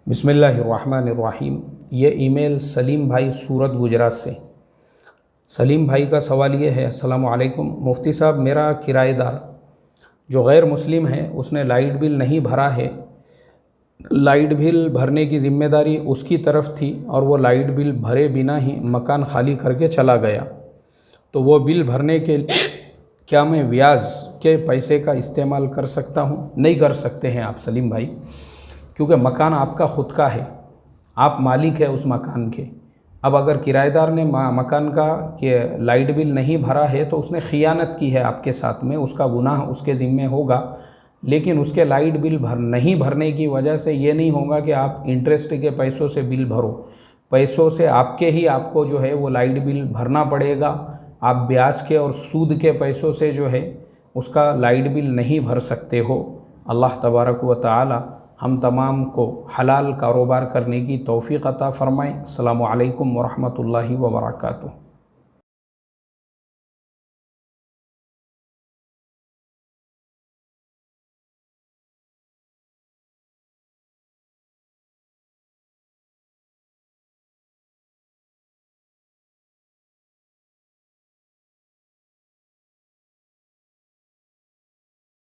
बिस्मिल्लाहिर्रहमानिर्रहीम। ये ईमेल सलीम भाई सूरत गुजरात से। सलीम भाई का सवाल ये है, अस्सलामु अलैकुम मुफ्ती साहब, मेरा किराएदार जो गैर मुस्लिम है उसने लाइट बिल नहीं भरा है। लाइट बिल भरने की ज़िम्मेदारी उसकी तरफ थी और वो लाइट बिल भरे बिना ही मकान खाली करके चला गया। तो वो बिल भरने के लिए क्या मैं ब्याज के पैसे का इस्तेमाल कर सकता हूँ? नहीं कर सकते हैं आप सलीम भाई, क्योंकि मकान आपका ख़ुद का है, आप मालिक है उस मकान के। अब अगर किराएदार ने मकान का कि लाइट बिल नहीं भरा है तो उसने खियानत की है आपके साथ में, उसका गुनाह उसके ज़िम्मे होगा। लेकिन उसके लाइट बिल नहीं भरने की वजह से ये नहीं होगा कि आप इंटरेस्ट के पैसों से बिल भरो। पैसों से आपके ही आपको जो है वो लाइट बिल भरना पड़ेगा। आप ब्याज के और सूद के पैसों से जो है उसका लाइट बिल नहीं भर सकते हो। अल्लाह तबारक व तआला हम तमाम को हलाल कारोबार करने की तौफ़ीक़ अता फ़रमाए। अस्सलामु अलैकुम व रहमतुल्लाहि व बरकातुहू।